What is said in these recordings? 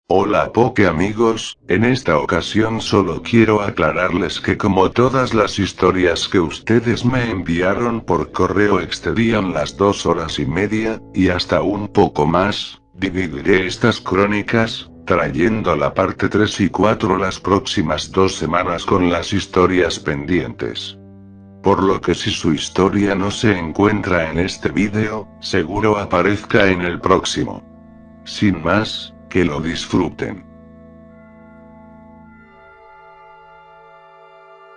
Hola Poke amigos, en esta ocasión solo quiero aclararles que como todas las historias que ustedes me enviaron por correo excedían las 2 horas y media, y hasta un poco más, dividiré estas crónicas, trayendo la parte 3 y 4 las próximas 2 semanas con las historias pendientes. Por lo que si su historia no se encuentra en este vídeo, seguro aparezca en el próximo. Sin más, que lo disfruten.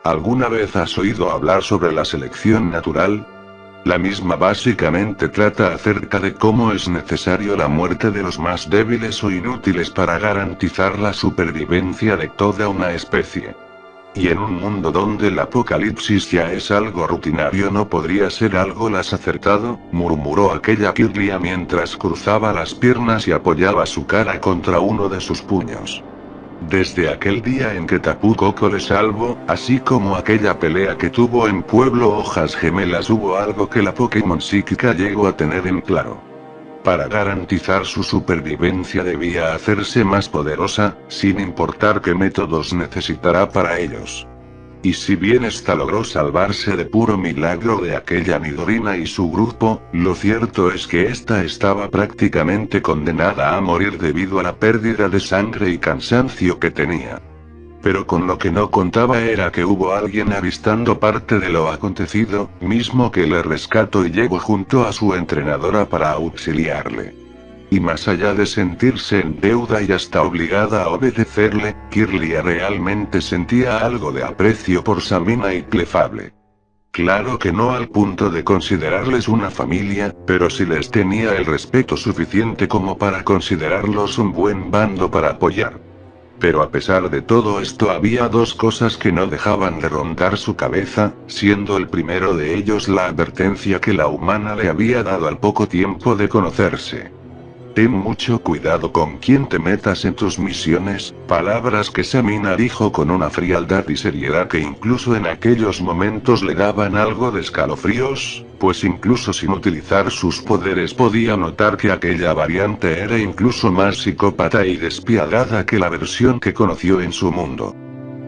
¿Alguna vez has oído hablar sobre la selección natural? La misma básicamente trata acerca de cómo es necesario la muerte de los más débiles o inútiles para garantizar la supervivencia de toda una especie. Y en un mundo donde el apocalipsis ya es algo rutinario, ¿no podría ser algo más acertado?, murmuró aquella Kirlia mientras cruzaba las piernas y apoyaba su cara contra uno de sus puños. Desde aquel día en que Tapu Koko le salvó, así como aquella pelea que tuvo en Pueblo Hojas Gemelas, hubo algo que la Pokémon psíquica llegó a tener en claro. Para garantizar su supervivencia debía hacerse más poderosa, sin importar qué métodos necesitará para ellos. Y si bien esta logró salvarse de puro milagro de aquella Nidorina y su grupo, lo cierto es que esta estaba prácticamente condenada a morir debido a la pérdida de sangre y cansancio que tenía. Pero con lo que no contaba era que hubo alguien avistando parte de lo acontecido, mismo que le rescató y llegó junto a su entrenadora para auxiliarle. Y más allá de sentirse en deuda y hasta obligada a obedecerle, Kirlia realmente sentía algo de aprecio por Samina y Clefable. Claro que no al punto de considerarles una familia, pero sí les tenía el respeto suficiente como para considerarlos un buen bando para apoyar. Pero a pesar de todo esto había dos cosas que no dejaban de rondar su cabeza, siendo el primero de ellos la advertencia que la humana le había dado al poco tiempo de conocerse. Ten mucho cuidado con quién te metas en tus misiones, palabras que Samina dijo con una frialdad y seriedad que incluso en aquellos momentos le daban algo de escalofríos, pues incluso sin utilizar sus poderes podía notar que aquella variante era incluso más psicópata y despiadada que la versión que conoció en su mundo.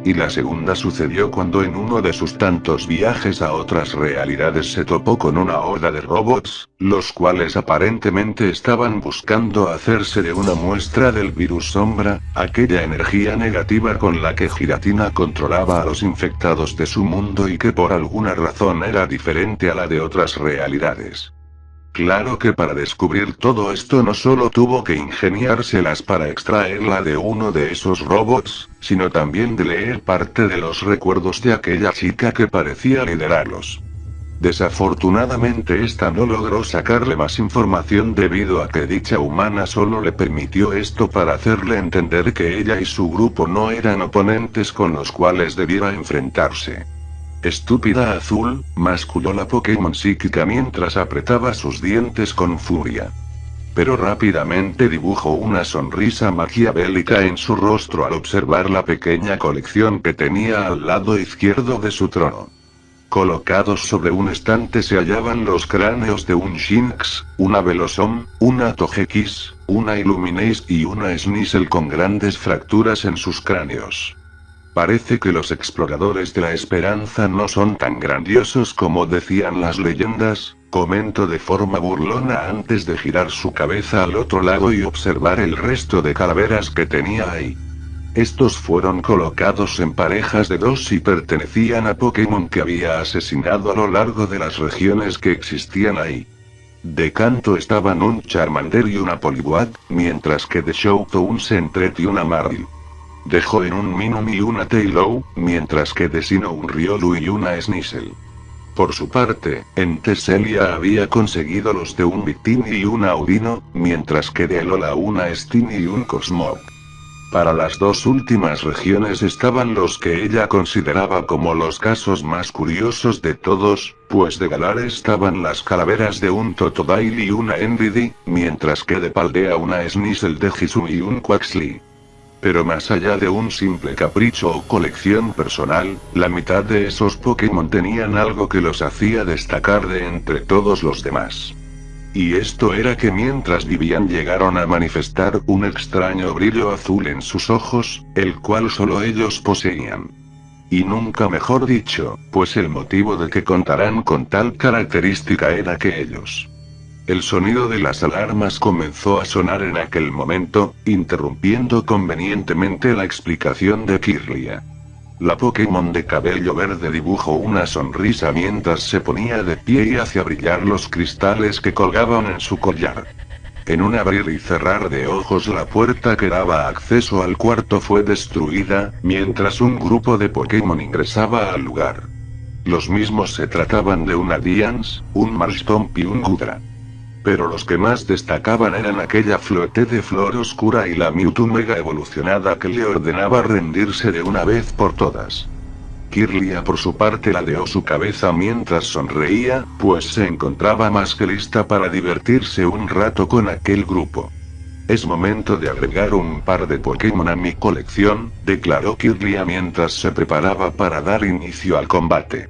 Y la segunda sucedió cuando en uno de sus tantos viajes a otras realidades se topó con una horda de robots, los cuales aparentemente estaban buscando hacerse de una muestra del virus sombra, aquella energía negativa con la que Giratina controlaba a los infectados de su mundo y que por alguna razón era diferente a la de otras realidades. Claro que para descubrir todo esto no solo tuvo que ingeniárselas para extraerla de uno de esos robots, sino también de leer parte de los recuerdos de aquella chica que parecía liderarlos. Desafortunadamente esta no logró sacarle más información debido a que dicha humana solo le permitió esto para hacerle entender que ella y su grupo no eran oponentes con los cuales debiera enfrentarse. Estúpida azul, masculló la Pokémon psíquica mientras apretaba sus dientes con furia. Pero rápidamente dibujó una sonrisa maquiavélica en su rostro al observar la pequeña colección que tenía al lado izquierdo de su trono. Colocados sobre un estante se hallaban los cráneos de un Shinx, una Velosom, una Togekiss, una Illuminace y una Sneasel con grandes fracturas en sus cráneos. Parece que los exploradores de la esperanza no son tan grandiosos como decían las leyendas, comentó de forma burlona antes de girar su cabeza al otro lado y observar el resto de calaveras que tenía ahí. Estos fueron colocados en parejas de dos y pertenecían a Pokémon que había asesinado a lo largo de las regiones que existían ahí. De canto estaban un Charmander y una Poliwag, mientras que de Shoto un Sentret y una Marill. Dejó en un Minun y una Taillow, mientras que de Sinnoh un Riolu y una Sneasel. Por su parte, en Tesselia había conseguido los de un Victini y un Audino, mientras que de Alola una Stini y un Cosmog. Para las dos últimas regiones estaban los que ella consideraba como los casos más curiosos de todos, pues de Galar estaban las calaveras de un Totodile y una Envidi, mientras que de Paldea una Sneasel de Hisui y un Quaxly. Pero más allá de un simple capricho o colección personal, la mitad de esos Pokémon tenían algo que los hacía destacar de entre todos los demás. Y esto era que mientras vivían llegaron a manifestar un extraño brillo azul en sus ojos, el cual solo ellos poseían. Y nunca mejor dicho, pues el motivo de que contaran con tal característica era que ellos. El sonido de las alarmas comenzó a sonar en aquel momento, interrumpiendo convenientemente la explicación de Kirlia. La Pokémon de cabello verde dibujó una sonrisa mientras se ponía de pie y hacía brillar los cristales que colgaban en su collar. En un abrir y cerrar de ojos la puerta que daba acceso al cuarto fue destruida, mientras un grupo de Pokémon ingresaba al lugar. Los mismos se trataban de un Adiance, un Marshtomp y un Gudra. Pero los que más destacaban eran aquella Floete de flor oscura y la Mewtwo mega evolucionada que le ordenaba rendirse de una vez por todas. Kirlia por su parte ladeó su cabeza mientras sonreía, pues se encontraba más que lista para divertirse un rato con aquel grupo. Es momento de agregar un par de Pokémon a mi colección, declaró Kirlia mientras se preparaba para dar inicio al combate.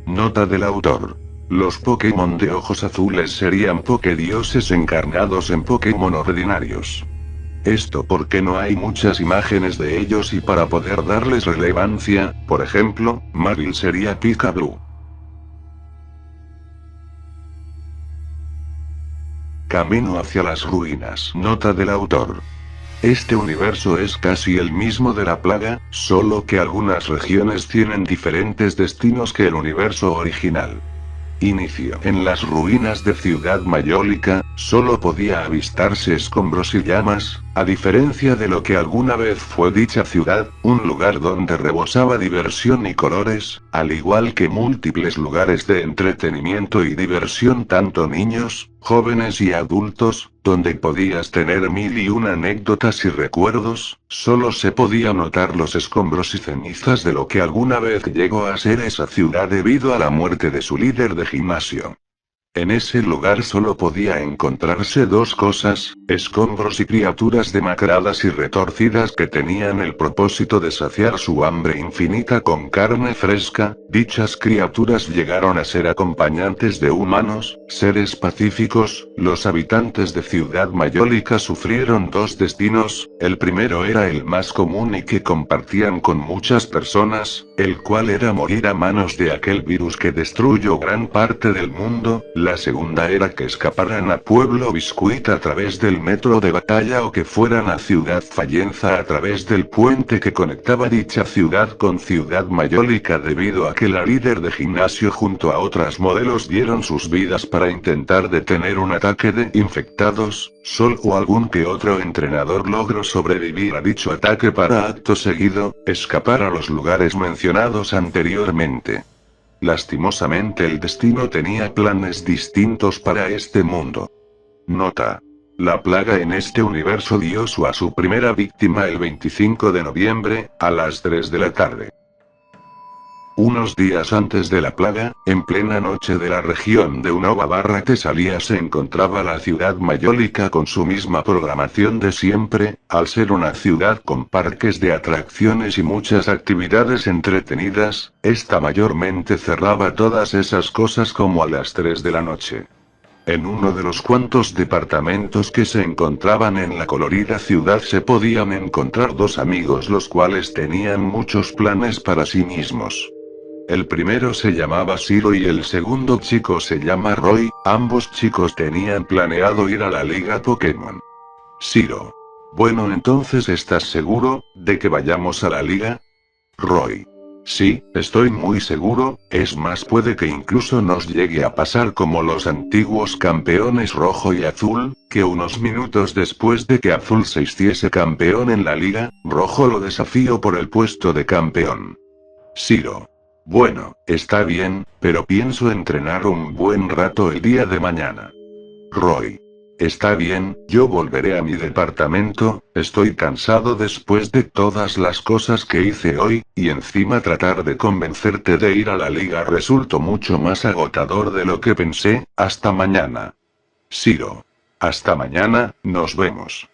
Nota del autor. Los Pokémon de ojos azules serían Pokédioses encarnados en Pokémon ordinarios. Esto porque no hay muchas imágenes de ellos y para poder darles relevancia, por ejemplo, Marill sería Pika-Blue. Camino hacia las ruinas. Nota del autor. Este universo es casi el mismo de la plaga, solo que algunas regiones tienen diferentes destinos que el universo original. Inicio. En las ruinas de Ciudad Mayólica, solo podía avistarse escombros y llamas, a diferencia de lo que alguna vez fue dicha ciudad, un lugar donde rebosaba diversión y colores, al igual que múltiples lugares de entretenimiento y diversión tanto niños, jóvenes y adultos, donde podías tener mil y una anécdotas y recuerdos, solo se podía notar los escombros y cenizas de lo que alguna vez llegó a ser esa ciudad debido a la muerte de su líder de gimnasio. En ese lugar solo podía encontrarse dos cosas, escombros y criaturas demacradas y retorcidas que tenían el propósito de saciar su hambre infinita con carne fresca. Dichas criaturas llegaron a ser acompañantes de humanos, seres pacíficos. Los habitantes de Ciudad Mayólica sufrieron dos destinos, el primero era el más común y que compartían con muchas personas, el cual era morir a manos de aquel virus que destruyó gran parte del mundo. La segunda era que escaparan a Pueblo Biscuit a través del metro de batalla o que fueran a Ciudad Fallenza a través del puente que conectaba dicha ciudad con Ciudad Mayólica debido a que la líder de gimnasio junto a otras modelos dieron sus vidas para intentar detener un ataque de infectados. Solo algún que otro entrenador logró sobrevivir a dicho ataque para acto seguido, escapar a los lugares mencionados anteriormente. Lastimosamente el destino tenía planes distintos para este mundo. Nota. La plaga en este universo dio a su primera víctima el 25 de noviembre, a las 3 de la tarde. Unos días antes de la plaga, en plena noche de la región de Unova Tesalia se encontraba la ciudad mayólica con su misma programación de siempre, al ser una ciudad con parques de atracciones y muchas actividades entretenidas, esta mayormente cerraba todas esas cosas como a las 3 de la noche. En uno de los cuantos departamentos que se encontraban en la colorida ciudad se podían encontrar dos amigos los cuales tenían muchos planes para sí mismos. El primero se llamaba Siro y el segundo chico se llama Roy. Ambos chicos tenían planeado ir a la Liga Pokémon. Siro. Bueno, entonces ¿estás seguro de que vayamos a la liga? Roy. Sí, estoy muy seguro, es más puede que incluso nos llegue a pasar como los antiguos campeones rojo y azul, que unos minutos después de que azul se hiciese campeón en la liga, rojo lo desafió por el puesto de campeón. Siro. Bueno, está bien, pero pienso entrenar un buen rato el día de mañana. Roy. Está bien, yo volveré a mi departamento, estoy cansado después de todas las cosas que hice hoy, y encima tratar de convencerte de ir a la liga resultó mucho más agotador de lo que pensé. Hasta mañana. Siro. Hasta mañana, nos vemos.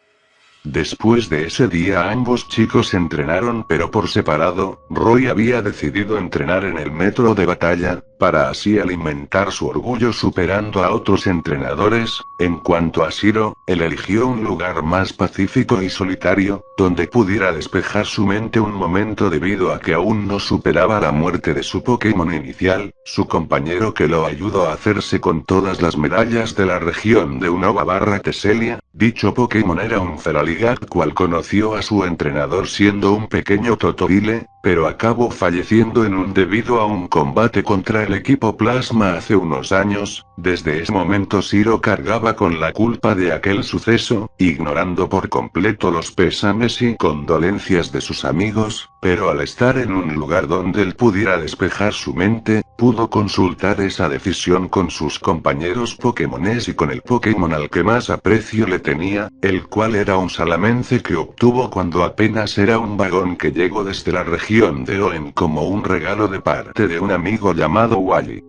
Después de ese día ambos chicos entrenaron pero por separado. Roy había decidido entrenar en el metro de batalla, para así alimentar su orgullo superando a otros entrenadores. En cuanto a Shiro, él eligió un lugar más pacífico y solitario, donde pudiera despejar su mente un momento debido a que aún no superaba la muerte de su Pokémon inicial, su compañero que lo ayudó a hacerse con todas las medallas de la región de Unova/Teselia. Dicho Pokémon era un Feraligatr cual conoció a su entrenador siendo un pequeño Totodile, pero acabó falleciendo debido a un combate contra el equipo Plasma hace unos años. Desde ese momento Shiro cargaba con la culpa de aquel suceso, ignorando por completo los pésames y condolencias de sus amigos, pero al estar en un lugar donde él pudiera despejar su mente, pudo consultar esa decisión con sus compañeros Pokémones y con el Pokémon al que más aprecio le tenía, el cual era un Salamence que obtuvo cuando apenas era un vagón que llegó desde la región de Hoenn como un regalo de parte de un amigo llamado Wally.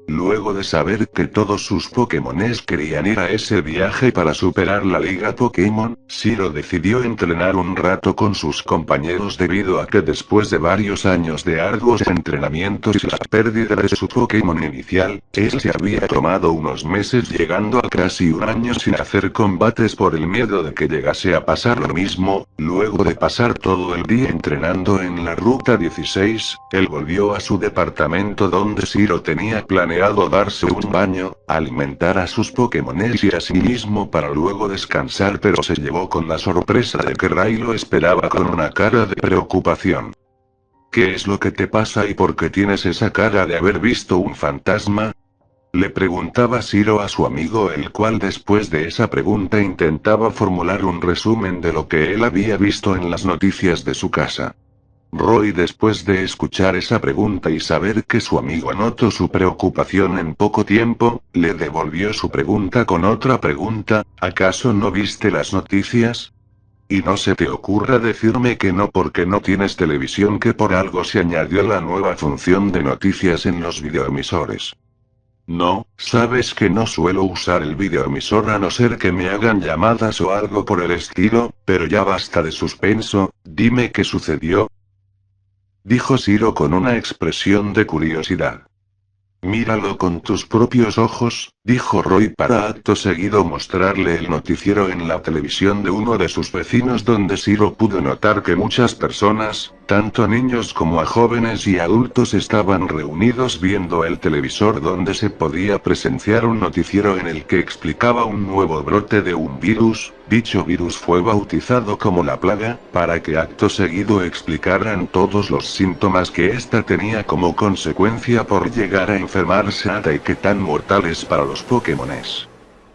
Luego de saber que todos sus Pokémones querían ir a ese viaje para superar la Liga Pokémon, Shiro decidió entrenar un rato con sus compañeros debido a que después de varios años de arduos entrenamientos y la pérdida de su Pokémon inicial, él se había tomado unos meses llegando a casi un año sin hacer combates por el miedo de que llegase a pasar lo mismo. Luego de pasar todo el día entrenando en la Ruta 16, él volvió a su departamento donde Shiro tenía planeado darse un baño, alimentar a sus Pokémones y a sí mismo para luego descansar, pero se llevó con la sorpresa de que Ray lo esperaba con una cara de preocupación. ¿Qué es lo que te pasa y por qué tienes esa cara de haber visto un fantasma? Le preguntaba Shiro a su amigo, el cual después de esa pregunta intentaba formular un resumen de lo que él había visto en las noticias de su casa. Roy, después de escuchar esa pregunta y saber que su amigo notó su preocupación en poco tiempo, le devolvió su pregunta con otra pregunta: ¿acaso no viste las noticias? Y no se te ocurra decirme que no porque no tienes televisión, que por algo se añadió la nueva función de noticias en los videoemisores. No, sabes que no suelo usar el videoemisor a no ser que me hagan llamadas o algo por el estilo, pero ya basta de suspenso, dime qué sucedió. Dijo Shiro con una expresión de curiosidad. Míralo con tus propios ojos, dijo Roy para acto seguido mostrarle el noticiero en la televisión de uno de sus vecinos, donde Shiro pudo notar que muchas personas, tanto niños como a jóvenes y adultos, estaban reunidos viendo el televisor, donde se podía presenciar un noticiero en el que explicaba un nuevo brote de un virus. Dicho virus fue bautizado como la plaga, para que acto seguido explicaran todos los síntomas que ésta tenía como consecuencia por llegar a enfermarse y qué tan mortal es para los Pokémones.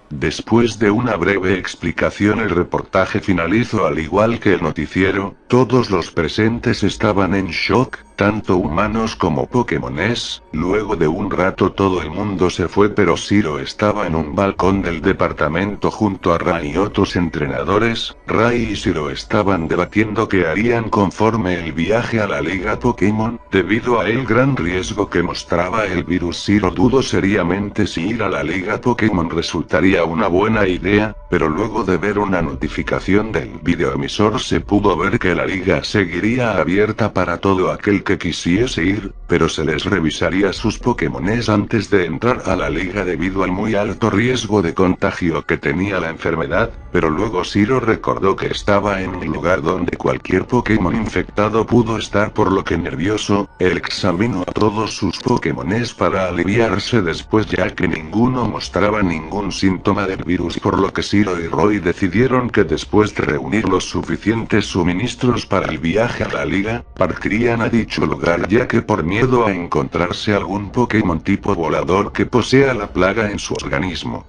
Después de una breve explicación, el reportaje finalizó al igual que el noticiero. Todos los presentes estaban en shock, tanto humanos como Pokémones. Luego de un rato todo el mundo se fue, pero Shiro estaba en un balcón del departamento junto a Ray y otros entrenadores. Ray y Shiro estaban debatiendo qué harían conforme el viaje a la Liga Pokémon, debido a el gran riesgo que mostraba el virus. Shiro dudó seriamente si ir a la Liga Pokémon resultaría una buena idea, pero luego de ver una notificación del videoemisor se pudo ver que la liga seguiría abierta para todo aquel que quisiese ir, pero se les revisaría sus Pokémones antes de entrar a la liga debido al muy alto riesgo de contagio que tenía la enfermedad. Pero luego Shiro recordó que estaba en un lugar donde cualquier Pokémon infectado pudo estar, por lo que nervioso, él examinó a todos sus Pokémones para aliviarse después, ya que ninguno mostraba ningún síntoma del virus, por lo que Shiro y Roy decidieron que después de reunir los suficientes suministros para el viaje a la liga, partirían a dicho lugar, ya que por miedo a encontrarse algún Pokémon tipo volador que posea la plaga en su organismo.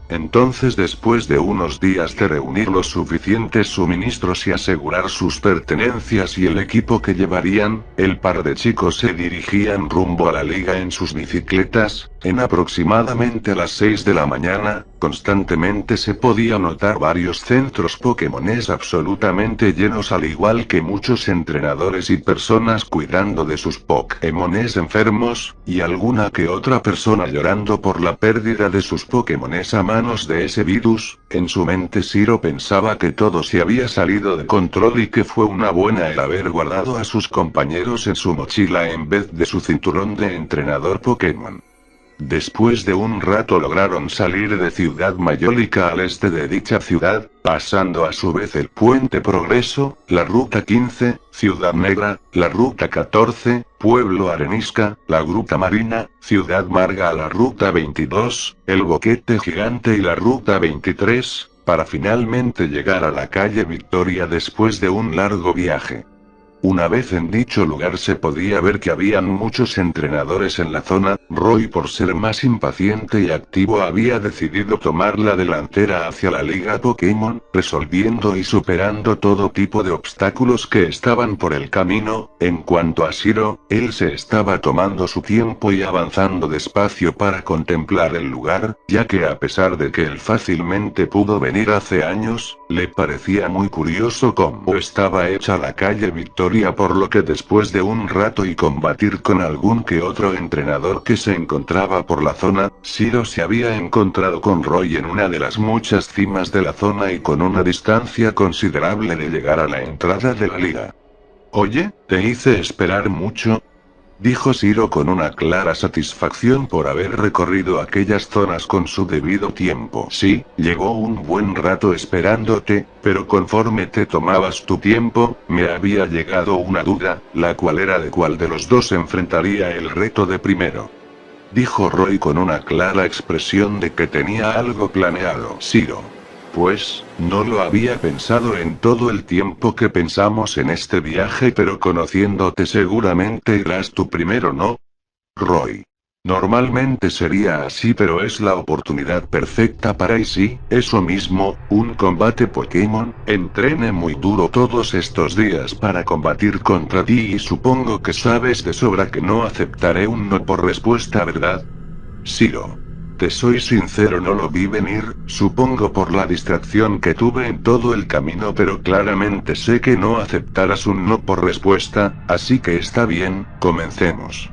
Entonces, después de unos días de reunir los suficientes suministros y asegurar sus pertenencias y el equipo que llevarían, el par de chicos se dirigían rumbo a la liga en sus bicicletas. En aproximadamente las 6 de la mañana, constantemente se podía notar varios centros Pokémones absolutamente llenos, al igual que muchos entrenadores y personas cuidando de sus Pokémones enfermos, y alguna que otra persona llorando por la pérdida de sus Pokémones amados. manos de ese virus. En su mente Shiro pensaba que todo se había salido de control y que fue una buena el haber guardado a sus compañeros en su mochila en vez de su cinturón de entrenador Pokémon. Después de un rato lograron salir de Ciudad Mayólica al este de dicha ciudad, pasando a su vez el Puente Progreso, la Ruta 15, Ciudad Negra, la Ruta 14, Pueblo Arenisca, la Gruta Marina, Ciudad Marga, la Ruta 22, el Boquete Gigante y la Ruta 23, para finalmente llegar a la calle Victoria después de un largo viaje. Una vez en dicho lugar se podía ver que habían muchos entrenadores en la zona. Roy, por ser más impaciente y activo, había decidido tomar la delantera hacia la Liga Pokémon, resolviendo y superando todo tipo de obstáculos que estaban por el camino. En cuanto a Shiro, él se estaba tomando su tiempo y avanzando despacio para contemplar el lugar, ya que a pesar de que él fácilmente pudo venir hace años, le parecía muy curioso cómo estaba hecha la calle Victoria, por lo que después de un rato y combatir con algún que otro entrenador que se encontraba por la zona, Shiro se había encontrado con Roy en una de las muchas cimas de la zona y con una distancia considerable de llegar a la entrada de la liga. «Oye, ¿te hice esperar mucho?», dijo Shiro con una clara satisfacción por haber recorrido aquellas zonas con su debido tiempo. «Sí, llegó un buen rato esperándote, pero conforme te tomabas tu tiempo, me había llegado una duda, la cual era de cuál de los dos enfrentaría el reto de primero», dijo Roy con una clara expresión de que tenía algo planeado. «Shiro, pues, no lo había pensado en todo el tiempo que pensamos en este viaje, pero conociéndote seguramente irás tú primero, ¿no?». Roy: «Normalmente sería así, pero es la oportunidad perfecta para...». «Y sí, eso mismo, un combate Pokémon. Entrené muy duro todos estos días para combatir contra ti y supongo que sabes de sobra que no aceptaré un no por respuesta, ¿verdad?». «Shiro, te soy sincero, no lo vi venir, supongo por la distracción que tuve en todo el camino, pero claramente sé que no aceptarás un no por respuesta, así que está bien, comencemos».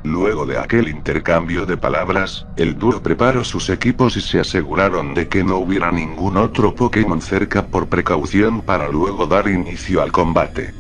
Luego de aquel intercambio de palabras, el dúo preparó sus equipos y se aseguraron de que no hubiera ningún otro Pokémon cerca por precaución para luego dar inicio al combate.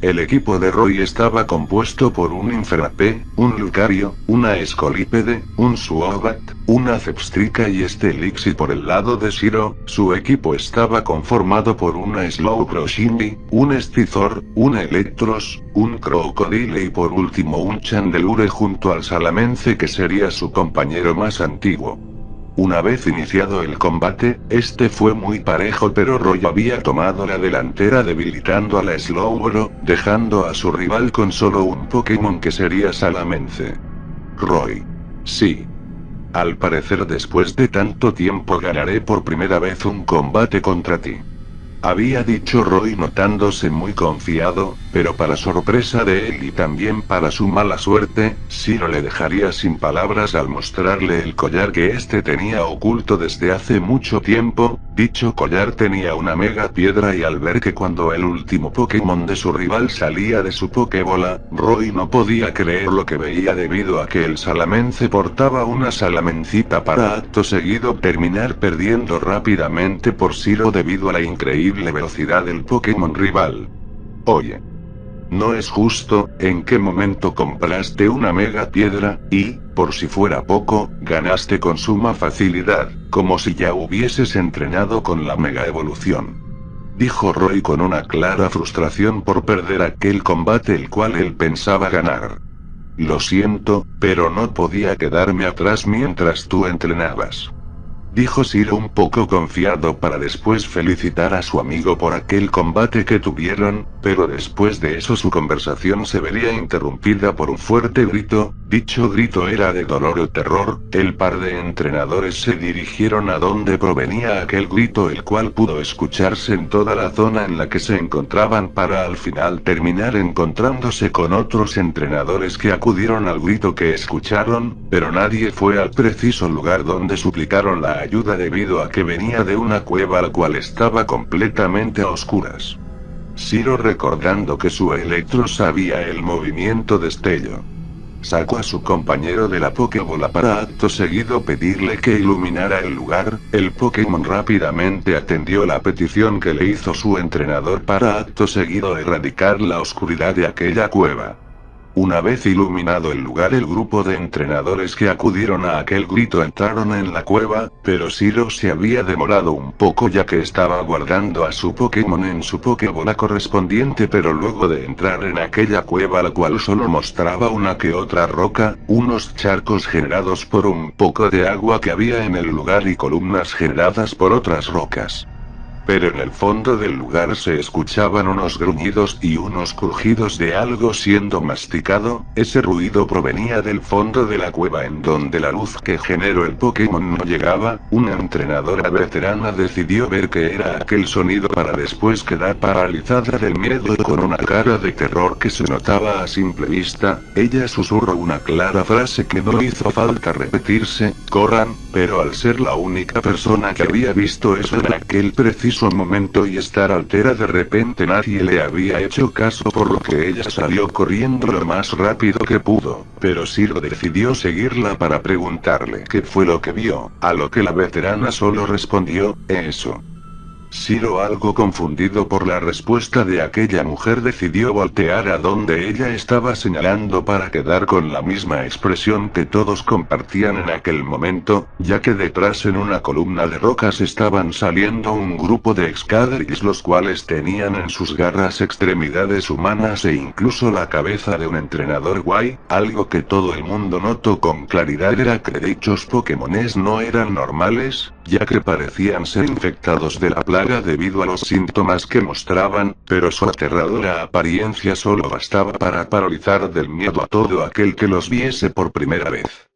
El equipo de Roy estaba compuesto por un Infernape, un Lucario, una Escolípede, un Zubat, una Zebstrika y este Elixir. Por el lado de Shiro, su equipo estaba conformado por una Slowbro Shiny, un Scizor, un Electros, un Crocodile y por último un Chandelure junto al Salamence, que sería su compañero más antiguo. Una vez iniciado el combate, este fue muy parejo, pero Roy había tomado la delantera debilitando a la Slowbro, dejando a su rival con solo un Pokémon que sería Salamence. Roy: «Sí. Al parecer después de tanto tiempo ganaré por primera vez un combate contra ti», había dicho Roy notándose muy confiado, pero para sorpresa de él y también para su mala suerte, Shiro le dejaría sin palabras al mostrarle el collar que este tenía oculto desde hace mucho tiempo. Dicho collar tenía una mega piedra y al ver que cuando el último Pokémon de su rival salía de su Pokébola, Roy no podía creer lo que veía debido a que el Salamence portaba una Salamencita para acto seguido terminar perdiendo rápidamente por Shiro debido a la increíble velocidad del Pokémon rival. «Oye, no es justo, ¿en qué momento compraste una mega piedra? Y, por si fuera poco, ganaste con suma facilidad, como si ya hubieses entrenado con la mega evolución», dijo Roy con una clara frustración por perder aquel combate el cual él pensaba ganar. «Lo siento, pero no podía quedarme atrás mientras tú entrenabas», dijo Shiro un poco confiado para después felicitar a su amigo por aquel combate que tuvieron, pero después de eso su conversación se vería interrumpida por un fuerte grito. Dicho grito era de dolor o terror. El par de entrenadores se dirigieron a donde provenía aquel grito, el cual pudo escucharse en toda la zona en la que se encontraban para al final terminar encontrándose con otros entrenadores que acudieron al grito que escucharon, pero nadie fue al preciso lugar donde suplicaron la ayuda debido a que venía de una cueva la cual estaba completamente a oscuras. Shiro, recordando que su Electro sabía el movimiento destello, sacó a su compañero de la Pokébola para acto seguido pedirle que iluminara el lugar. El Pokémon rápidamente atendió la petición que le hizo su entrenador para acto seguido erradicar la oscuridad de aquella cueva. Una vez iluminado el lugar, el grupo de entrenadores que acudieron a aquel grito entraron en la cueva, pero Shiro se había demorado un poco ya que estaba guardando a su Pokémon en su Pokébola correspondiente, pero luego de entrar en aquella cueva, la cual solo mostraba una que otra roca, unos charcos generados por un poco de agua que había en el lugar y columnas generadas por otras rocas. Pero en el fondo del lugar se escuchaban unos gruñidos y unos crujidos de algo siendo masticado. Ese ruido provenía del fondo de la cueva en donde la luz que generó el Pokémon no llegaba. Una entrenadora veterana decidió ver qué era aquel sonido para después quedar paralizada del miedo y con una cara de terror que se notaba a simple vista. Ella susurró una clara frase que no hizo falta repetirse: corran, pero al ser la única persona que había visto eso en aquel preciso momento y estar altera de repente, nadie le había hecho caso, por lo que ella salió corriendo lo más rápido que pudo, pero Shiro decidió seguirla para preguntarle qué fue lo que vio, a lo que la veterana solo respondió: eso. Shiro, algo confundido por la respuesta de aquella mujer, decidió voltear a donde ella estaba señalando para quedar con la misma expresión que todos compartían en aquel momento, ya que detrás en una columna de rocas estaban saliendo un grupo de Excadriss, los cuales tenían en sus garras extremidades humanas e incluso la cabeza de un entrenador guay. Algo que todo el mundo notó con claridad era que dichos Pokémones no eran normales, ya que parecían ser infectados de la plaga debido a los síntomas que mostraban, pero su aterradora apariencia solo bastaba para paralizar del miedo a todo aquel que los viese por primera vez.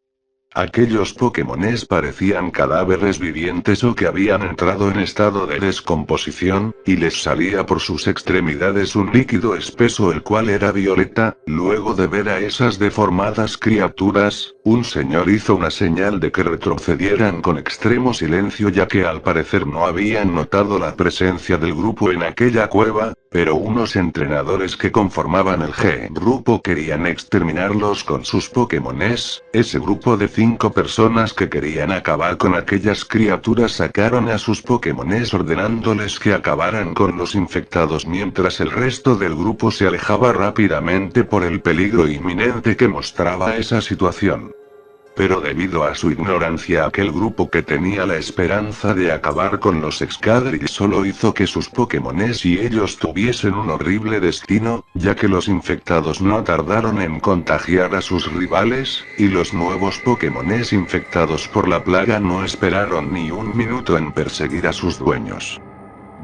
Aquellos Pokémones parecían cadáveres vivientes o que habían entrado en estado de descomposición, y les salía por sus extremidades un líquido espeso el cual era violeta. Luego de ver a esas deformadas criaturas, un señor hizo una señal de que retrocedieran con extremo silencio, ya que al parecer no habían notado la presencia del grupo en aquella cueva, pero unos entrenadores que conformaban el grupo querían exterminarlos con sus Pokémones. Ese grupo de 5 personas que querían acabar con aquellas criaturas sacaron a sus Pokémones ordenándoles que acabaran con los infectados, mientras el resto del grupo se alejaba rápidamente por el peligro inminente que mostraba esa situación. Pero debido a su ignorancia, aquel grupo que tenía la esperanza de acabar con los Excadriss solo hizo que sus Pokémones y ellos tuviesen un horrible destino, ya que los infectados no tardaron en contagiar a sus rivales, y los nuevos Pokémones infectados por la plaga no esperaron ni un minuto en perseguir a sus dueños.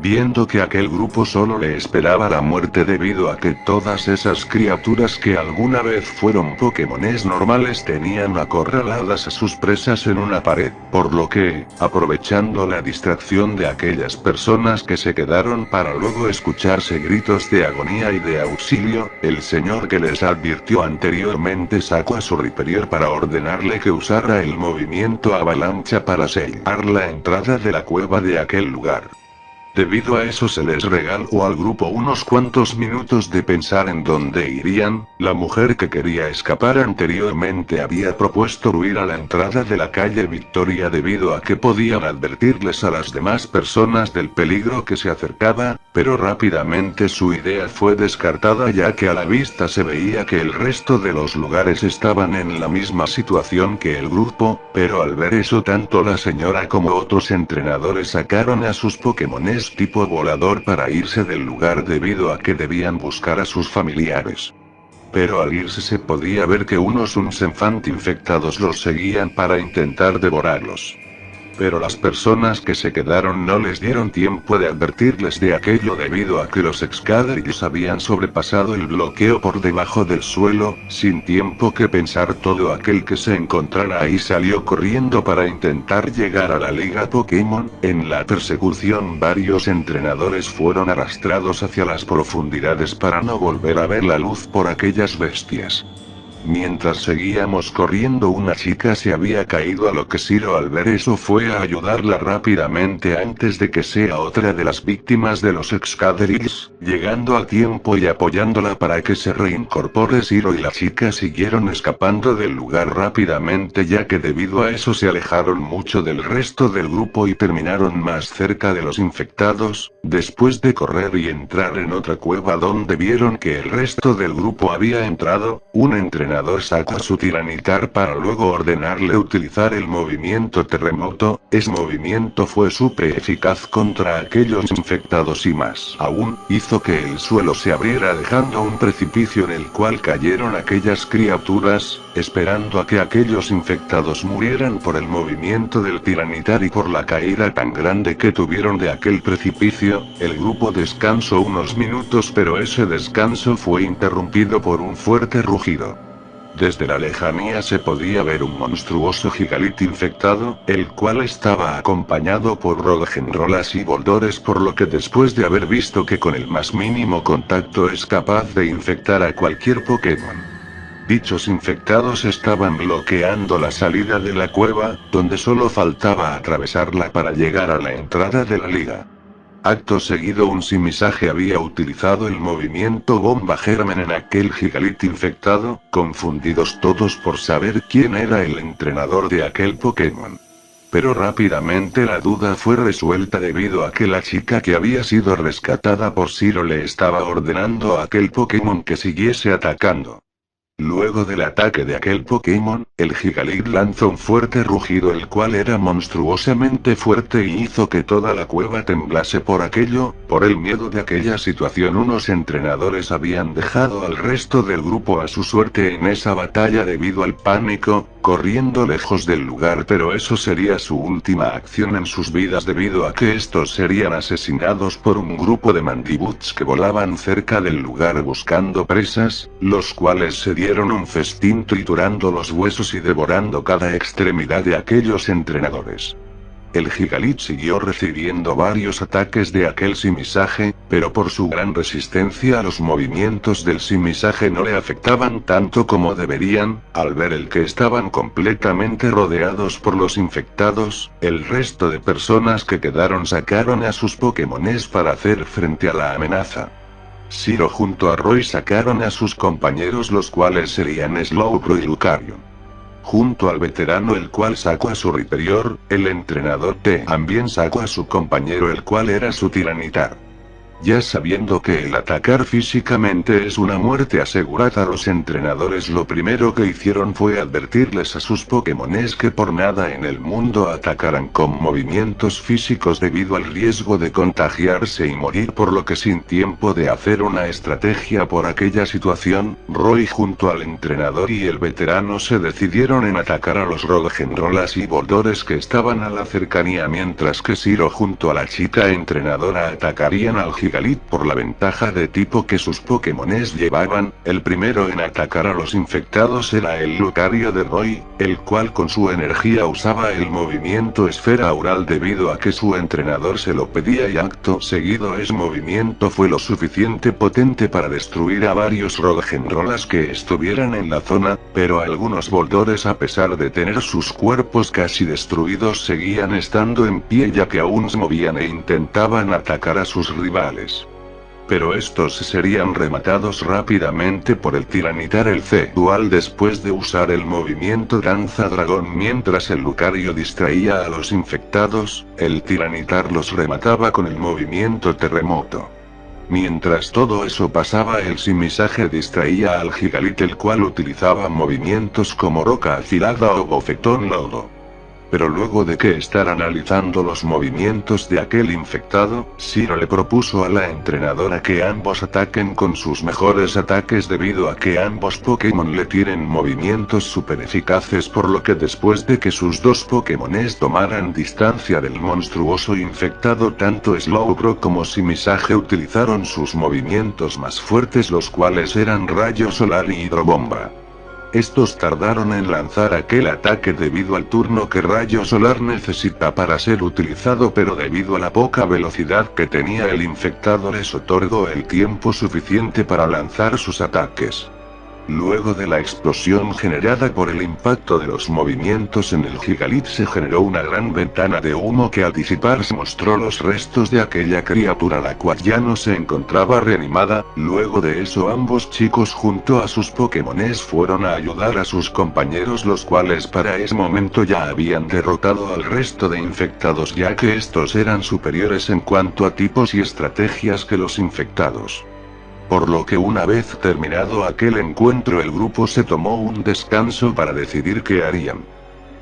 Viendo que aquel grupo solo le esperaba la muerte debido a que todas esas criaturas que alguna vez fueron Pokémones normales tenían acorraladas a sus presas en una pared, por lo que, aprovechando la distracción de aquellas personas que se quedaron para luego escucharse gritos de agonía y de auxilio, el señor que les advirtió anteriormente sacó a su Rhyperior para ordenarle que usara el movimiento avalancha para sellar la entrada de la cueva de aquel lugar. Debido a eso se les regaló al grupo unos cuantos minutos de pensar en dónde irían. La mujer que quería escapar anteriormente había propuesto huir a la entrada de la calle Victoria debido a que podían advertirles a las demás personas del peligro que se acercaba, pero rápidamente su idea fue descartada ya que a la vista se veía que el resto de los lugares estaban en la misma situación que el grupo, pero al ver eso tanto la señora como otros entrenadores sacaron a sus Pokémones tipo volador para irse del lugar debido a que debían buscar a sus familiares. Pero al irse se podía ver que unos Unsenfant infectados los seguían para intentar devorarlos. Pero las personas que se quedaron no les dieron tiempo de advertirles de aquello debido a que los Excadriss habían sobrepasado el bloqueo por debajo del suelo. Sin tiempo que pensar, todo aquel que se encontrara ahí salió corriendo para intentar llegar a la Liga Pokémon. En la persecución varios entrenadores fueron arrastrados hacia las profundidades para no volver a ver la luz por aquellas bestias. Mientras seguíamos corriendo, una chica se había caído, a lo que Shiro al ver eso fue a ayudarla rápidamente antes de que sea otra de las víctimas de los Excadrils, llegando a tiempo y apoyándola para que se reincorpore. Shiro y la chica siguieron escapando del lugar rápidamente, ya que debido a eso se alejaron mucho del resto del grupo y terminaron más cerca de los infectados. Después de correr y entrar en otra cueva donde vieron que el resto del grupo había entrado, un entrenador sacó a su tiranitar para luego ordenarle utilizar el movimiento terremoto. Ese movimiento fue súper eficaz contra aquellos infectados y más aún, hizo que el suelo se abriera dejando un precipicio en el cual cayeron aquellas criaturas, esperando a que aquellos infectados murieran por el movimiento del tiranitar y por la caída tan grande que tuvieron de aquel precipicio. El grupo descansó unos minutos, pero ese descanso fue interrumpido por un fuerte rugido. Desde la lejanía se podía ver un monstruoso gigalit infectado, el cual estaba acompañado por Roggenrolas y Boldores, por lo que después de haber visto que con el más mínimo contacto es capaz de infectar a cualquier Pokémon, dichos infectados estaban bloqueando la salida de la cueva, donde solo faltaba atravesarla para llegar a la entrada de la liga. Acto seguido, un Simisaje había utilizado el movimiento Bomba Germen en aquel gigalit infectado, confundidos todos por saber quién era el entrenador de aquel Pokémon. Pero rápidamente la duda fue resuelta debido a que la chica que había sido rescatada por Shiro le estaba ordenando a aquel Pokémon que siguiese atacando. Luego del ataque de aquel Pokémon, el Gigalit lanzó un fuerte rugido, el cual era monstruosamente fuerte y hizo que toda la cueva temblase por aquello. Por el miedo de aquella situación, unos entrenadores habían dejado al resto del grupo a su suerte en esa batalla debido al pánico, corriendo lejos del lugar, pero eso sería su última acción en sus vidas debido a que estos serían asesinados por un grupo de Mandibuts que volaban cerca del lugar buscando presas, los cuales se dieron un festín triturando los huesos y devorando cada extremidad de aquellos entrenadores. El Gigalit siguió recibiendo varios ataques de aquel Simisaje, pero por su gran resistencia a los movimientos del Simisaje no le afectaban tanto como deberían. Al ver el que estaban completamente rodeados por los infectados, el resto de personas que quedaron sacaron a sus Pokémones para hacer frente a la amenaza. Shiro junto a Roy sacaron a sus compañeros, los cuales serían Slowbro y Lucario. Junto al veterano, el cual sacó a su Rhyperior, el entrenador también sacó a su compañero, el cual era su Tiranitar. Ya sabiendo que el atacar físicamente es una muerte asegurada, los entrenadores lo primero que hicieron fue advertirles a sus Pokémones que por nada en el mundo atacaran con movimientos físicos debido al riesgo de contagiarse y morir, por lo que sin tiempo de hacer una estrategia por aquella situación, Roy junto al entrenador y el veterano se decidieron en atacar a los Roggenrolas y Boldores que estaban a la cercanía, mientras que Shiro junto a la chica entrenadora atacarían al Gigalit por la ventaja de tipo que sus Pokémones llevaban. El primero en atacar a los infectados era el Lucario de Roy, el cual con su energía usaba el movimiento Esfera Aural debido a que su entrenador se lo pedía, y acto seguido ese movimiento fue lo suficiente potente para destruir a varios Roggenrolas que estuvieran en la zona, pero algunos Boldores, a pesar de tener sus cuerpos casi destruidos, seguían estando en pie ya que aún se movían e intentaban atacar a sus rivales. Pero estos serían rematados rápidamente por el Tiranitar el C-Dual después de usar el movimiento Danza Dragón. Mientras el Lucario distraía a los infectados, el Tiranitar los remataba con el movimiento Terremoto. Mientras todo eso pasaba, el Simisaje distraía al Gigalit, el cual utilizaba movimientos como Roca Afilada o Bofetón Lodo. Pero luego de que estar analizando los movimientos de aquel infectado, Shiro le propuso a la entrenadora que ambos ataquen con sus mejores ataques debido a que ambos Pokémon le tienen movimientos super eficaces, por lo que después de que sus dos Pokémones tomaran distancia del monstruoso infectado, tanto Slowbro como Simisaje utilizaron sus movimientos más fuertes, los cuales eran Rayo Solar y Hidrobomba. Estos tardaron en lanzar aquel ataque debido al turno que Rayo Solar necesita para ser utilizado, pero debido a la poca velocidad que tenía el infectado les otorgó el tiempo suficiente para lanzar sus ataques. Luego de la explosión generada por el impacto de los movimientos en el gigalith se generó una gran ventana de humo que al disiparse mostró los restos de aquella criatura la cual ya no se encontraba reanimada. Luego de eso ambos chicos junto a sus Pokémones fueron a ayudar a sus compañeros, los cuales para ese momento ya habían derrotado al resto de infectados, ya que estos eran superiores en cuanto a tipos y estrategias que los infectados. Por lo que una vez terminado aquel encuentro el grupo se tomó un descanso para decidir qué harían.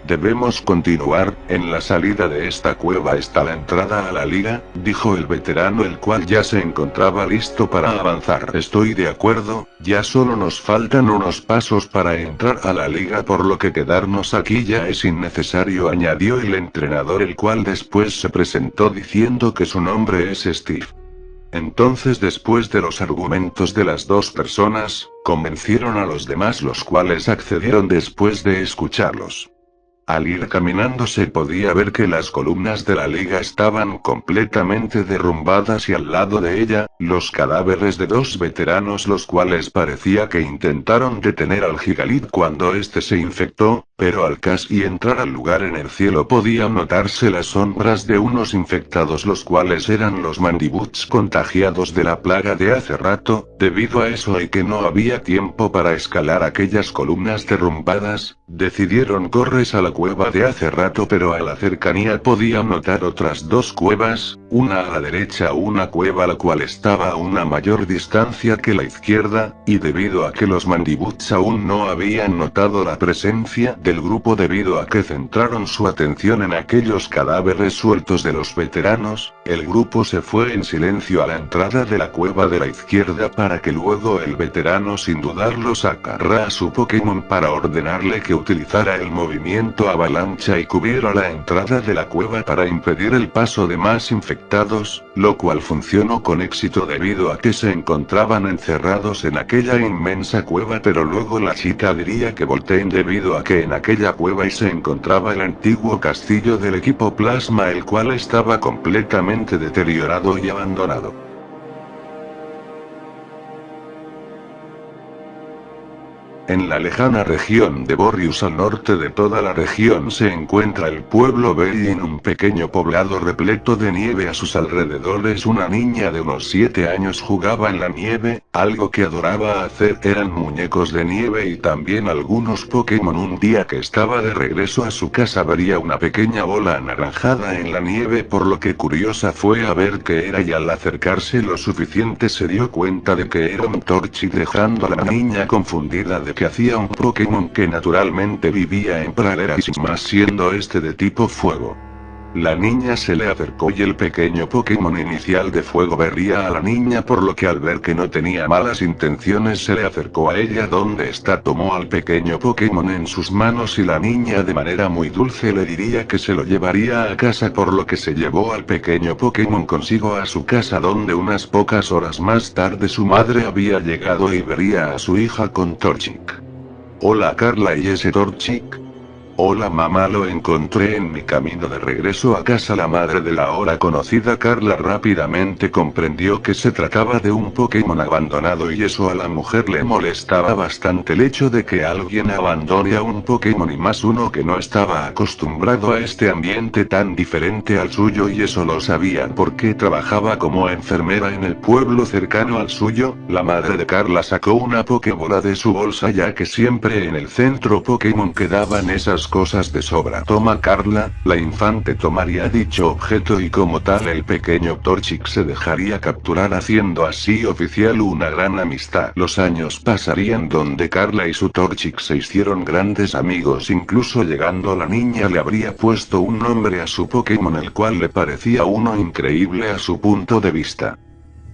Debemos continuar, en la salida de esta cueva está la entrada a la liga, dijo el veterano, el cual ya se encontraba listo para avanzar. Estoy de acuerdo, ya solo nos faltan unos pasos para entrar a la liga, por lo que quedarnos aquí ya es innecesario, añadió el entrenador, el cual después se presentó diciendo que su nombre es Steve. Entonces, después de los argumentos de las dos personas, convencieron a los demás, los cuales accedieron después de escucharlos. Al ir caminando se podía ver que las columnas de la liga estaban completamente derrumbadas y al lado de ella, los cadáveres de dos veteranos, los cuales parecía que intentaron detener al gigalith cuando este se infectó, pero al casi entrar al lugar en el cielo podían notarse las sombras de unos infectados, los cuales eran los Mandibuts contagiados de la plaga de hace rato. Debido a eso y que no había tiempo para escalar aquellas columnas derrumbadas, decidieron correr a la cueva de hace rato, pero a la cercanía podían notar otras dos cuevas, una a la derecha, una cueva la cual estaba a una mayor distancia que la izquierda, y debido a que los Mandibuts aún no habían notado la presencia del grupo debido a que centraron su atención en aquellos cadáveres sueltos de los veteranos, el grupo se fue en silencio a la entrada de la cueva de la izquierda para que luego el veterano sin dudarlo sacara a su Pokémon para ordenarle que utilizara el movimiento avalancha y cubriera la entrada de la cueva para impedir el paso de más infectados, lo cual funcionó con éxito debido a que se encontraban encerrados en aquella inmensa cueva, pero luego la chica diría que volteen debido a que en aquella cueva y se encontraba el antiguo castillo del equipo Plasma, el cual estaba completamente deteriorado y abandonado. En la lejana región de Borrius, al norte de toda la región, se encuentra el pueblo Belin, un pequeño poblado repleto de nieve a sus alrededores. Una niña de unos 7 años jugaba en la nieve, algo que adoraba hacer eran muñecos de nieve y también algunos Pokémon. Un día que estaba de regreso a su casa vería una pequeña bola anaranjada en la nieve, por lo que curiosa fue a ver qué era y al acercarse lo suficiente se dio cuenta de que era un Torchic, dejando a la niña confundida de que hacía un Pokémon que naturalmente vivía en praderas y más siendo este de tipo fuego. La niña se le acercó y el pequeño Pokémon inicial de fuego berría a la niña, por lo que al ver que no tenía malas intenciones se le acercó a ella donde está, tomó al pequeño Pokémon en sus manos y la niña de manera muy dulce le diría que se lo llevaría a casa, por lo que se llevó al pequeño Pokémon consigo a su casa, donde unas pocas horas más tarde su madre había llegado y vería a su hija con Torchic. Hola Carla, ¿y ese Torchic? Hola mamá, lo encontré en mi camino de regreso a casa. La madre de la ahora conocida Carla rápidamente comprendió que se trataba de un Pokémon abandonado y eso a la mujer le molestaba bastante, el hecho de que alguien abandone a un Pokémon y más uno que no estaba acostumbrado a este ambiente tan diferente al suyo, y eso lo sabían porque trabajaba como enfermera en el pueblo cercano al suyo. La madre de Carla sacó una Pokébola de su bolsa, ya que siempre en el centro Pokémon quedaban esas cosas de sobra. Toma Carla, la infante tomaría dicho objeto y como tal el pequeño Torchic se dejaría capturar, haciendo así oficial una gran amistad. Los años pasarían donde Carla y su Torchic se hicieron grandes amigos, incluso llegando la niña le habría puesto un nombre a su Pokémon el cual le parecía uno increíble a su punto de vista.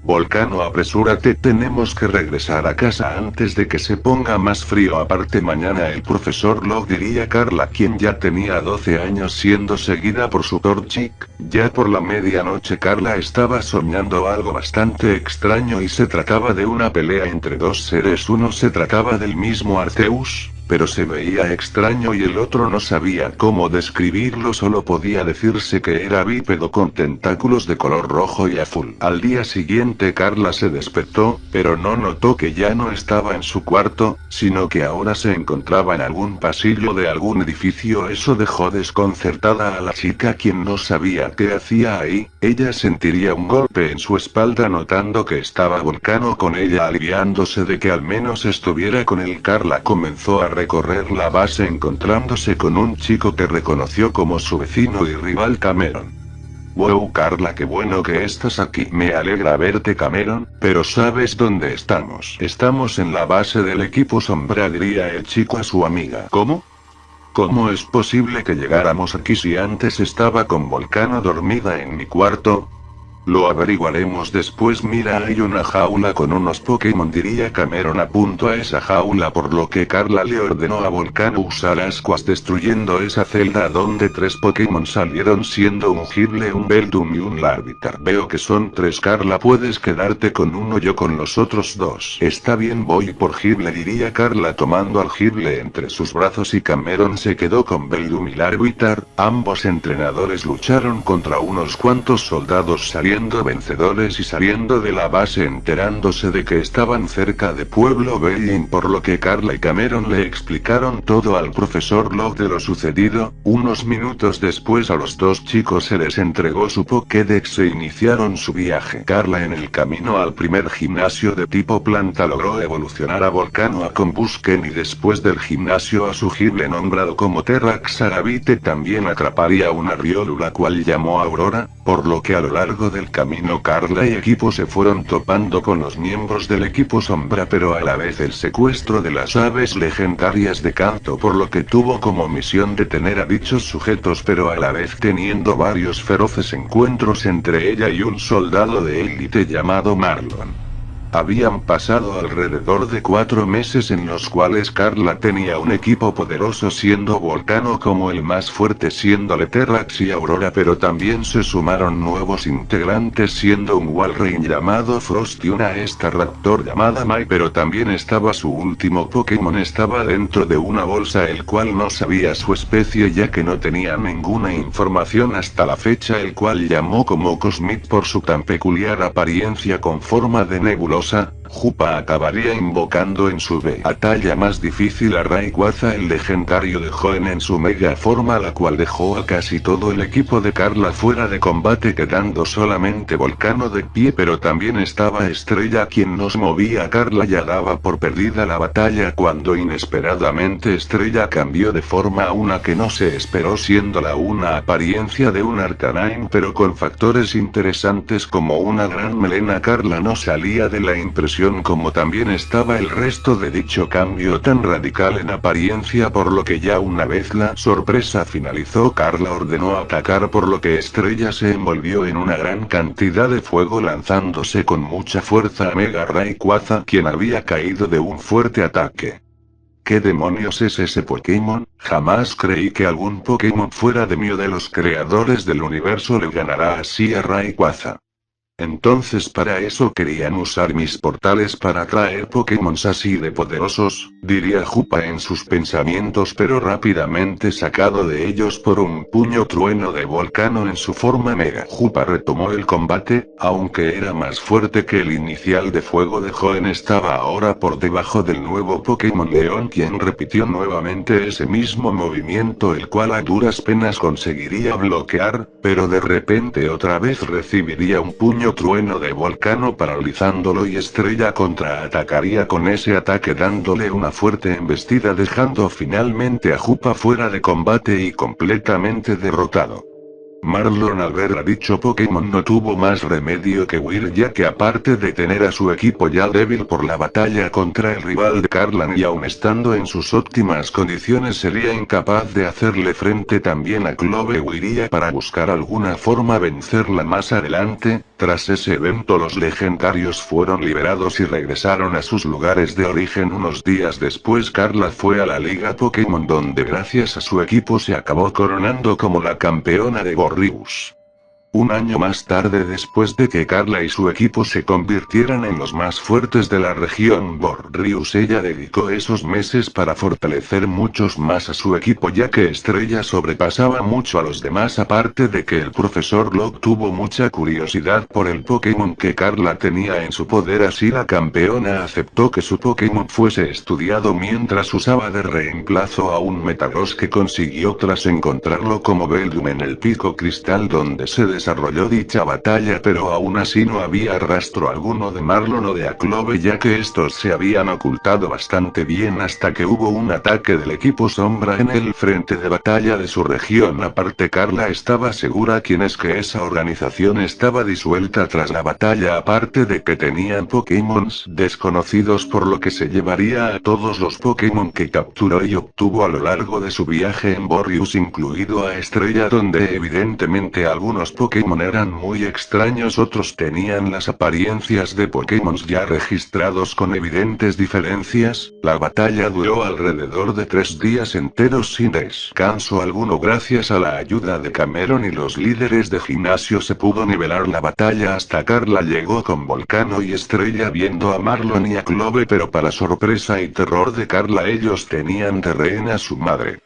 Volcano, apresúrate, tenemos que regresar a casa antes de que se ponga más frío. Aparte mañana el profesor Log, diría Carla, quien ya tenía 12 años siendo seguida por su Torchic. Ya por la medianoche Carla estaba soñando algo bastante extraño y se trataba de una pelea entre dos seres. Uno se trataba del mismo Arceus, pero se veía extraño y el otro no sabía cómo describirlo, solo podía decirse que era bípedo con tentáculos de color rojo y azul. Al día siguiente Carla se despertó, pero no notó que ya no estaba en su cuarto, sino que ahora se encontraba en algún pasillo de algún edificio. Eso dejó desconcertada a la chica, quien no sabía qué hacía ahí. Ella sentiría un golpe en su espalda notando que estaba Volcano con ella, aliviándose de que al menos estuviera con él. Carla comenzó a recorrer la base encontrándose con un chico que reconoció como su vecino y rival Cameron. Wow, Carla, qué bueno que estás aquí. Me alegra verte, Cameron, pero ¿sabes dónde estamos? Estamos en la base del equipo Sombra, diría el chico a su amiga. ¿Cómo? ¿Cómo es posible que llegáramos aquí si antes estaba con Volcano dormida en mi cuarto? Lo averiguaremos después. Mira, hay una jaula con unos Pokémon, diría Cameron. Apuntó a esa jaula, por lo que Carla le ordenó a Volcano usar ascuas, destruyendo esa celda donde 3 Pokémon salieron, siendo un Gible, un Beldum y un Larvitar. Veo que son 3, Carla, puedes quedarte con uno, yo con los otros 2. Está bien, voy por Gible, diría Carla tomando al Gible entre sus brazos, y Cameron se quedó con Beldum y Larvitar. Ambos entrenadores lucharon contra unos cuantos soldados, saliendo vencedores y saliendo de la base enterándose de que estaban cerca de Pueblo Belin, por lo que Carla y Cameron le explicaron todo al profesor Log de lo sucedido. Unos minutos después a los 2 chicos se les entregó su Pokédex e iniciaron su viaje. Carla, en el camino al primer gimnasio de tipo planta, logró evolucionar a Volcano a Combusken, y después del gimnasio a su Gible nombrado como Terrax Arabite. También atraparía una Riolu, la cual llamó Aurora, por lo que a lo largo del camino Carla y equipo se fueron topando con los miembros del equipo Sombra, pero a la vez el secuestro de las aves legendarias de Kanto, por lo que tuvo como misión detener a dichos sujetos, pero a la vez teniendo varios feroces encuentros entre ella y un soldado de élite llamado Marlon. Habían pasado alrededor de 4 meses en los cuales Carla tenía un equipo poderoso, siendo Volcano como el más fuerte, siéndole Terrax y Aurora, pero también se sumaron nuevos integrantes, siendo un Walrein llamado Frost y una Staraptor llamada Mai, pero también estaba su último Pokémon, estaba dentro de una bolsa, el cual no sabía su especie ya que no tenía ninguna información hasta la fecha, el cual llamó como Cosmit por su tan peculiar apariencia con forma de nebulosa. Jupa acabaría invocando en su batalla más difícil a Rayquaza, el legendario de Hoenn, en su mega forma, la cual dejó a casi todo el equipo de Carla fuera de combate, quedando solamente Volcano de pie, pero también estaba Estrella, quien nos movía. Carla ya daba por perdida la batalla cuando inesperadamente Estrella cambió de forma a una que no se esperó, siéndola una apariencia de un Arcanine, pero con factores interesantes como una gran melena. Carla no salía de la impresión como también estaba el resto de dicho cambio tan radical en apariencia, por lo que ya una vez la sorpresa finalizó, Carla ordenó atacar, por lo que Estrella se envolvió en una gran cantidad de fuego, lanzándose con mucha fuerza a Mega Rayquaza, quien había caído de un fuerte ataque. ¿Qué demonios es ese Pokémon? Jamás creí que algún Pokémon fuera de Mew, de los creadores del universo, le ganará así a Rayquaza. Entonces para eso querían usar mis portales para atraer Pokémon así de poderosos, diría Jupa en sus pensamientos, pero rápidamente sacado de ellos por un puño trueno de Volcano en su forma Mega. Jupa retomó el combate, aunque era más fuerte que el inicial de fuego de Hoenn, estaba ahora por debajo del nuevo Pokémon León, quien repitió nuevamente ese mismo movimiento, el cual a duras penas conseguiría bloquear, pero de repente otra vez recibiría un puño trueno de Volcano paralizándolo, y Estrella contraatacaría con ese ataque dándole una fuerte embestida, dejando finalmente a Jupa fuera de combate y completamente derrotado. Marlon, al ver a dicho Pokémon, no tuvo más remedio que huir, ya que aparte de tener a su equipo ya débil por la batalla contra el rival de Carlan, y aun estando en sus óptimas condiciones sería incapaz de hacerle frente, también a Clove huiría para buscar alguna forma vencerla más adelante. Tras ese evento los legendarios fueron liberados y regresaron a sus lugares de origen. Unos días después Carla fue a la Liga Pokémon, donde gracias a su equipo se acabó coronando como la campeona de Gorrius. Un año más tarde, después de que Carla y su equipo se convirtieran en los más fuertes de la región Borrius, ella dedicó esos meses para fortalecer muchos más a su equipo, ya que Estrella sobrepasaba mucho a los demás, aparte de que el profesor Locke tuvo mucha curiosidad por el Pokémon que Carla tenía en su poder, así la campeona aceptó que su Pokémon fuese estudiado mientras usaba de reemplazo a un Metagross que consiguió tras encontrarlo como Beldum en el Pico Cristal donde se desarrolló dicha batalla, pero aún así no había rastro alguno de Marlon o de Aclove, ya que estos se habían ocultado bastante bien hasta que hubo un ataque del equipo Sombra en el frente de batalla de su región. Aparte, Carla estaba segura que esa organización estaba disuelta tras la batalla, aparte de que tenían Pokémons desconocidos, por lo que se llevaría a todos los Pokémon que capturó y obtuvo a lo largo de su viaje en Borrius, incluido a Estrella, donde evidentemente algunos Pokémon eran muy extraños, otros tenían las apariencias de Pokémons ya registrados con evidentes diferencias. La batalla duró alrededor de 3 días enteros sin descanso alguno. Gracias a la ayuda de Cameron y los líderes de gimnasio se pudo nivelar la batalla hasta Carla llegó con Volcano y Estrella viendo a Marlon y a Clove, pero para sorpresa y terror de Carla, ellos tenían de rehén a su madre.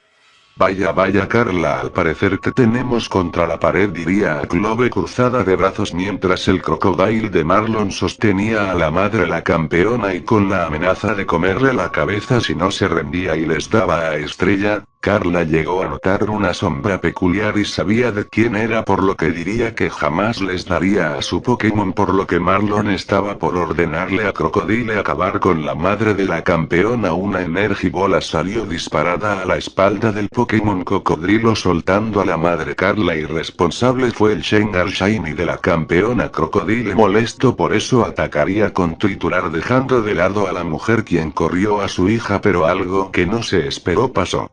Vaya Carla, al parecer te tenemos contra la pared, diría a Clove cruzada de brazos mientras el Crocodile de Marlon sostenía a la madre, la campeona, y con la amenaza de comerle la cabeza si no se rendía y les daba a Estrella. Carla llegó a notar una sombra peculiar y sabía de quién era, por lo que diría que jamás les daría a su Pokémon, por lo que Marlon estaba por ordenarle a Crocodile acabar con la madre de la campeona. Una Energibola salió disparada a la espalda del Pokémon Cocodrilo soltando a la madre. Carla, irresponsable, fue el Shengar Shiny de la campeona. Crocodile, molesto por eso, atacaría con Triturar, dejando de lado a la mujer, quien corrió a su hija, pero algo que no se esperó pasó.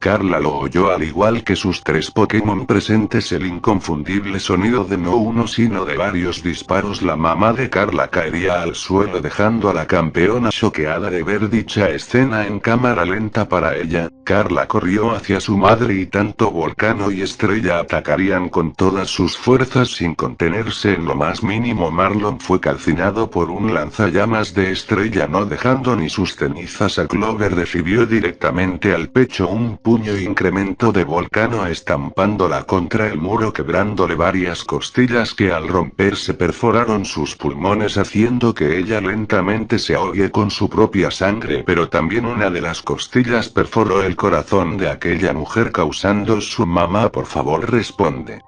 Carla lo oyó, al igual que sus 3 Pokémon presentes, el inconfundible sonido de no uno sino de varios disparos. La mamá de Carla caería al suelo, dejando a la campeona choqueada de ver dicha escena en cámara lenta. Para ella, Carla corrió hacia su madre y tanto Volcano y Estrella atacarían con todas sus fuerzas sin contenerse en lo más mínimo. Marlon fue calcinado por un lanzallamas de Estrella, no dejando ni sus cenizas. A Clover recibió directamente al pecho un puño incremento de Volcano, estampándola contra el muro, quebrándole varias costillas que al romperse perforaron sus pulmones, haciendo que ella lentamente se ahogue con su propia sangre. Pero también una de las costillas perforó el corazón de aquella mujer, causando su mamá. Por favor, responde,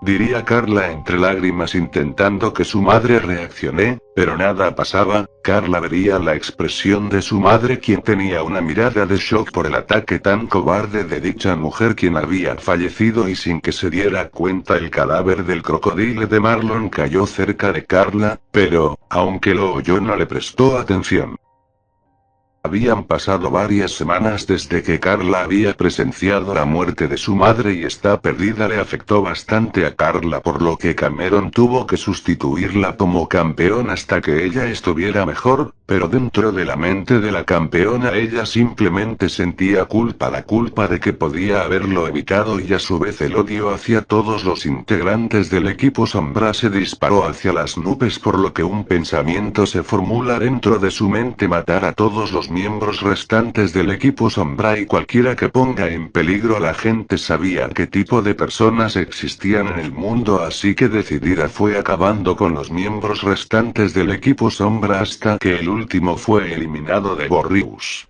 diría Carla entre lágrimas, intentando que su madre reaccione, pero nada pasaba. Carla vería la expresión de su madre, quien tenía una mirada de shock por el ataque tan cobarde de dicha mujer, quien había fallecido, y sin que se diera cuenta el cadáver del Crocodile de Marlon cayó cerca de Carla, pero, aunque lo oyó, no le prestó atención. Habían pasado varias semanas desde que Carla había presenciado la muerte de su madre y esta pérdida le afectó bastante a Carla, por lo que Cameron tuvo que sustituirla como campeón hasta que ella estuviera mejor, pero dentro de la mente de la campeona ella simplemente sentía culpa, la culpa de que podía haberlo evitado, y a su vez el odio hacia todos los integrantes del equipo Sombra se disparó hacia las nubes, por lo que un pensamiento se formula dentro de su mente: matar a todos los miembros restantes del equipo Sombra y cualquiera que ponga en peligro a la gente. Sabía qué tipo de personas existían en el mundo, así que decidida fue acabando con los miembros restantes del equipo Sombra hasta que el último fue eliminado de Borrius.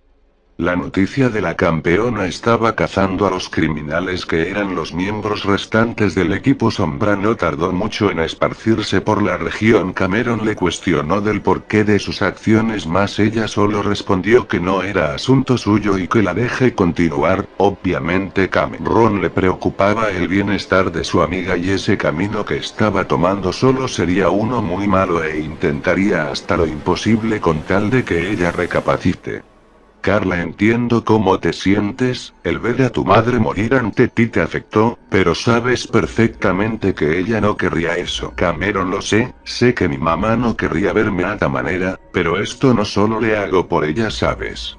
La noticia de la campeona estaba cazando a los criminales que eran los miembros restantes del equipo Sombra no tardó mucho en esparcirse por la región. Cameron le cuestionó del porqué de sus acciones, mas ella solo respondió que no era asunto suyo y que la deje continuar. Obviamente Cameron le preocupaba el bienestar de su amiga y ese camino que estaba tomando solo sería uno muy malo, e intentaría hasta lo imposible con tal de que ella recapacite. Carla, entiendo cómo te sientes, el ver a tu madre morir ante ti te afectó, pero sabes perfectamente que ella no querría eso. Cameron, lo sé que mi mamá no querría verme a esta manera, pero esto no solo le hago por ella, ¿sabes?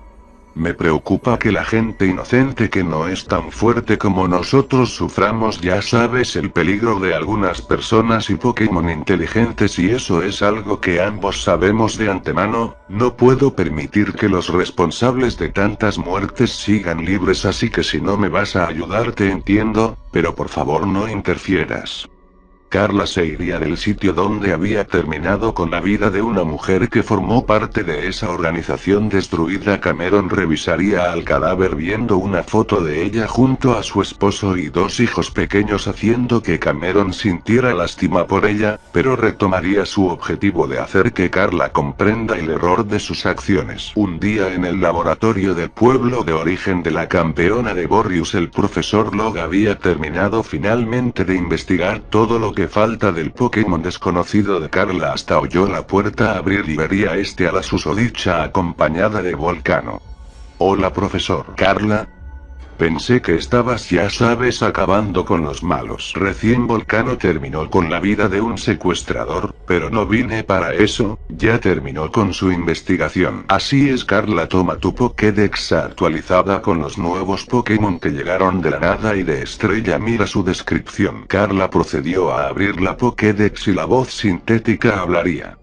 Me preocupa que la gente inocente que no es tan fuerte como nosotros suframos. Ya sabes, el peligro de algunas personas y Pokémon inteligentes, y eso es algo que ambos sabemos de antemano. No puedo permitir que los responsables de tantas muertes sigan libres, así que si no me vas a ayudar te entiendo, pero por favor no interfieras. Carla se iría del sitio donde había terminado con la vida de una mujer que formó parte de esa organización destruida. Cameron revisaría al cadáver viendo una foto de ella junto a su esposo y 2 hijos pequeños, haciendo que Cameron sintiera lástima por ella, pero retomaría su objetivo de hacer que Carla comprenda el error de sus acciones. Un día en el laboratorio del pueblo de origen de la campeona de Borrius, el profesor Log había terminado finalmente de investigar todo lo que falta del Pokémon desconocido de Carla. Hasta oyó la puerta abrir y vería a la susodicha acompañada de Volcano. Hola profesor. Carla. Pensé que estabas, ya sabes, acabando con los malos. Recién Volcano terminó con la vida de un secuestrador, pero no vine para eso. Ya terminó con su investigación. Así es, Carla, toma tu Pokédex actualizada con los nuevos Pokémon que llegaron de la nada y de estrella. Mira su descripción. Carla procedió a abrir la Pokédex y la voz sintética hablaría.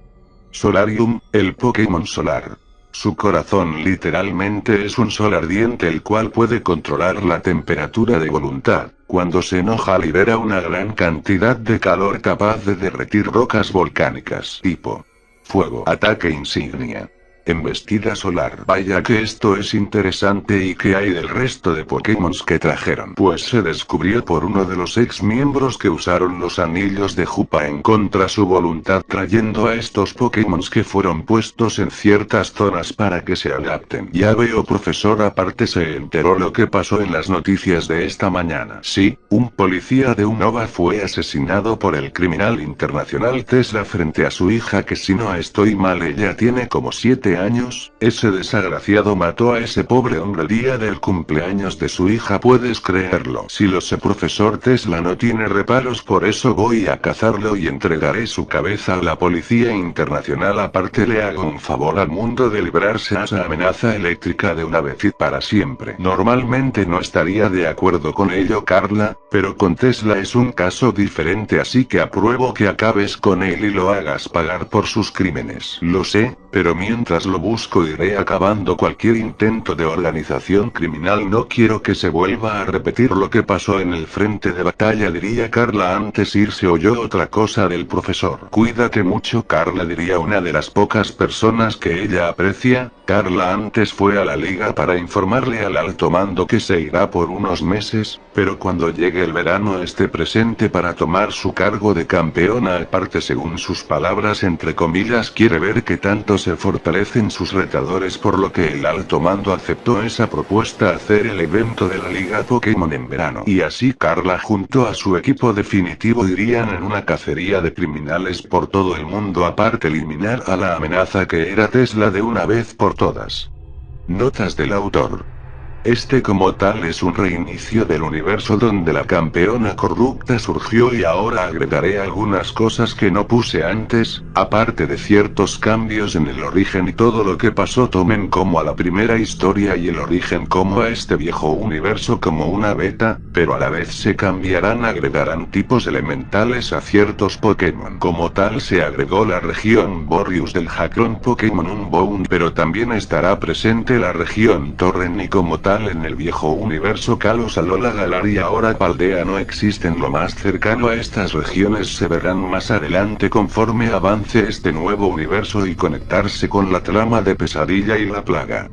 Solarium, el Pokémon solar. Su corazón literalmente es un sol ardiente el cual puede controlar la temperatura de voluntad. Cuando se enoja libera una gran cantidad de calor capaz de derretir rocas volcánicas. Tipo fuego. Ataque insignia. Embestida solar. Vaya que esto es interesante. ¿Y qué hay del resto de Pokémon que trajeron? Pues se descubrió por uno de los ex miembros que usaron los anillos de Jupa en contra su voluntad, trayendo a estos Pokémon que fueron puestos en ciertas zonas para que se adapten. Ya veo, profesor. Aparte, se enteró lo que pasó en las noticias de esta mañana. Sí, un policía de Unova fue asesinado por el criminal internacional Tesla frente a su hija, que si no estoy mal ella tiene como 7 años. Ese desgraciado mató a ese pobre hombre el día del cumpleaños de su hija, ¿puedes creerlo? Sí lo sé, profesor. Tesla no tiene reparos, por eso voy a cazarlo y entregaré su cabeza a la policía internacional. Aparte, le hago un favor al mundo de librarse a esa amenaza eléctrica de una vez y para siempre. Normalmente no estaría de acuerdo con ello, Carla, pero con Tesla es un caso diferente, así que apruebo que acabes con él y lo hagas pagar por sus crímenes. Lo sé, pero mientras lo busco iré acabando cualquier intento de organización criminal. No quiero que se vuelva a repetir lo que pasó en el frente de batalla, diría Carla. Antes irse oyó otra cosa del profesor. Cuídate mucho, Carla, diría una de las pocas personas que ella aprecia. Carla antes fue a la liga para informarle al alto mando que se irá por unos meses, pero cuando llegue el verano esté presente para tomar su cargo de campeona. Aparte, según sus palabras entre comillas, quiere ver que tanto se fortalecen sus retadores, por lo que el alto mando aceptó esa propuesta, hacer el evento de la liga Pokémon en verano. Y así Carla junto a su equipo definitivo irían en una cacería de criminales por todo el mundo. Aparte, eliminar a la amenaza que era Tesla de una vez por todas. Notas del autor. Este como tal es un reinicio del universo donde la campeona corrupta surgió, y ahora agregaré algunas cosas que no puse antes, aparte de ciertos cambios en el origen y todo lo que pasó. Tomen como a la primera historia y el origen como a este viejo universo como una beta, pero a la vez se cambiarán, agregarán tipos elementales a ciertos Pokémon. Como tal se agregó la región Borrius del Hakron Pokémon Unbound, pero también estará presente la región Torren, y como tal en el viejo universo Kalos, Alola, Galar y ahora Paldea no existen. Lo más cercano a estas regiones se verán más adelante conforme avance este nuevo universo y conectarse con la trama de Pesadilla y la Plaga.